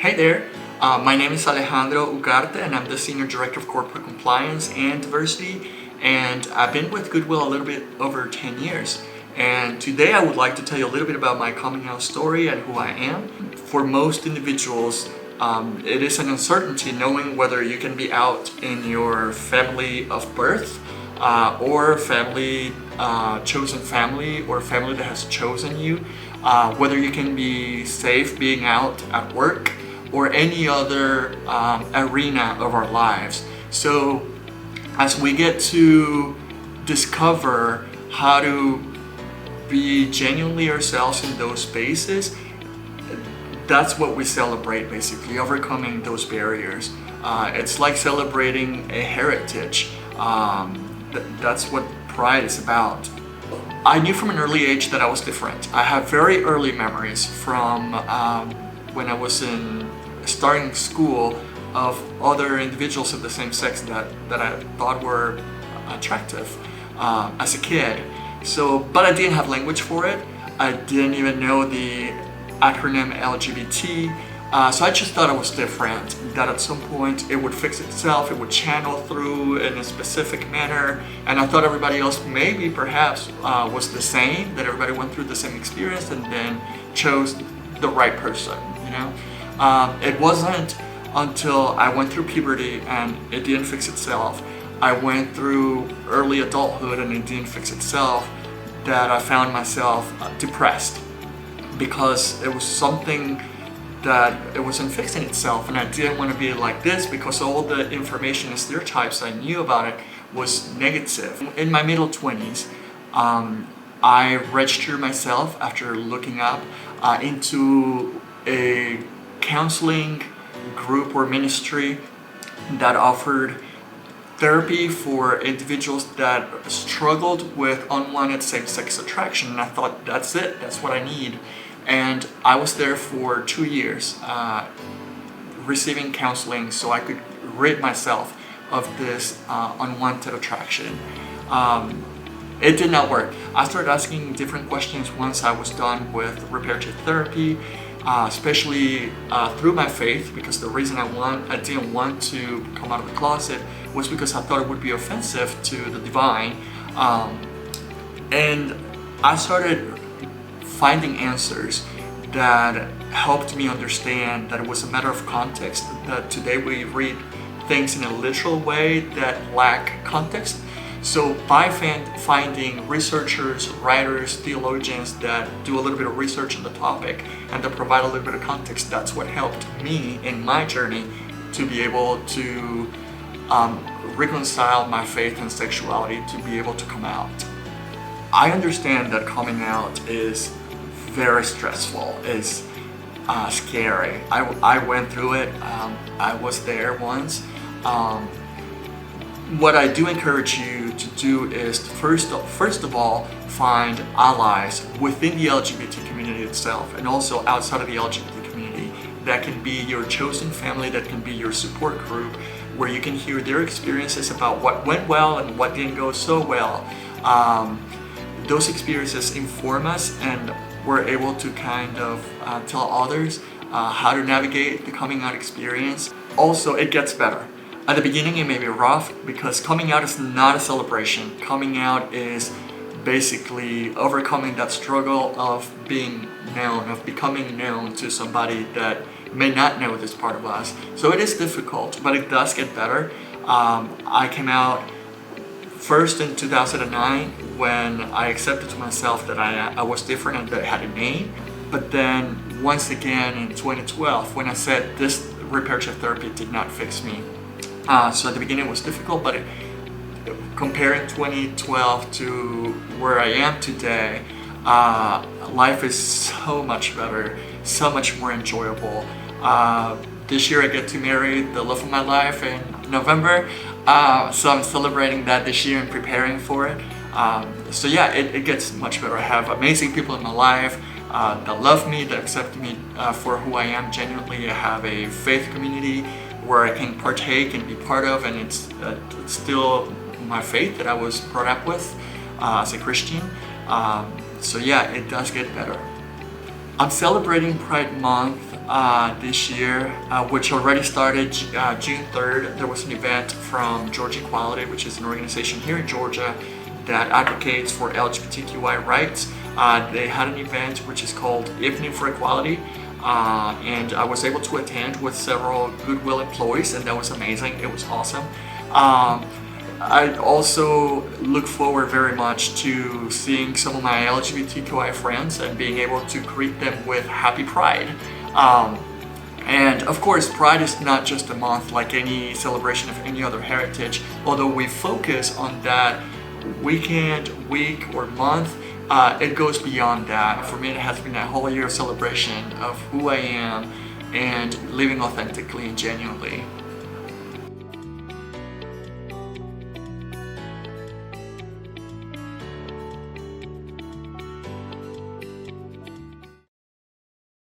Hey there, my name is Alejandro Ugarte and I'm the Senior Director of Corporate Compliance and Diversity, and I've been with Goodwill a little bit over 10 years. And today I would like to tell you a little bit about my coming out story and who I am. For most individuals, it is an uncertainty knowing whether you can be out in your family of birth or family, chosen family, or family that has chosen you, whether you can be safe being out at work or any other arena of our lives. So as we get to discover how to be genuinely ourselves in those spaces, that's what we celebrate, basically, overcoming those barriers. It's like celebrating a heritage. That's what pride is about. I knew from an early age that I was different. I have very early memories from when I was starting school of other individuals of the same sex that I thought were attractive as a kid. But I didn't have language for it. I didn't even know the acronym LGBT. So I just thought I was different, that at some point it would fix itself, it would channel through in a specific manner, and I thought everybody else maybe perhaps was the same, that everybody went through the same experience and then chose the right person, you know? It wasn't until I went through puberty and it didn't fix itself, I went through early adulthood and it didn't fix itself, that I found myself depressed, because it was something that it wasn't fixing itself, and I didn't want to be like this because all the information and stereotypes I knew about it was negative. In my middle 20s, I registered myself after looking up into a counseling group or ministry that offered therapy for individuals that struggled with unwanted same-sex attraction, and I thought, that's it, that's what I need. And I was there for 2 years receiving counseling so I could rid myself of this unwanted attraction. It did not work. I started asking different questions once I was done with reparative therapy, especially through my faith, because the reason I didn't want to come out of the closet was because I thought it would be offensive to the divine. And I started finding answers that helped me understand that it was a matter of context, that today we read things in a literal way that lack context. So by finding researchers, writers, theologians that do a little bit of research on the topic and that provide a little bit of context, that's what helped me in my journey to be able to reconcile my faith and sexuality, to be able to come out. I understand that coming out is very stressful, is scary. I went through it. I was there once. What I do encourage you to do is to first of all find allies within the LGBT community itself, and also outside of the LGBT community, that can be your chosen family, that can be your support group, where you can hear their experiences about what went well and what didn't go so well. Those experiences inform us, and we're able to kind of tell others how to navigate the coming out experience. Also, it gets better. At the beginning, it may be rough because coming out is not a celebration. Coming out is basically overcoming that struggle of being known, of becoming known to somebody that may not know this part of us. So it is difficult, but it does get better. I came out first in 2009 when I accepted to myself that I was different and that I had a name. But then once again in 2012 when I said this reparative therapy did not fix me. So at the beginning it was difficult, but comparing 2012 to where I am today, life is so much better, so much more enjoyable. This year I get to marry the love of my life in November, so I'm celebrating that this year and preparing for it. So yeah, it gets much better. I have amazing people in my life that love me, that accept me for who I am genuinely. I have a faith community where I can partake and be part of, and it's still my faith that I was brought up with as a Christian. So yeah, it does get better. I'm celebrating Pride Month this year, which already started June 3rd. There was an event from Georgia Equality, which is an organization here in Georgia that advocates for LGBTQI rights. They had an event which is called Evening for Equality, and I was able to attend with several Goodwill employees, and that was amazing. It was awesome. I also look forward very much to seeing some of my LGBTQI friends and being able to greet them with Happy Pride. And of course, Pride is not just a month like any celebration of any other heritage, although we focus on that weekend, week, or month. It goes beyond that. For me, it has been a whole year of celebration of who I am and living authentically and genuinely.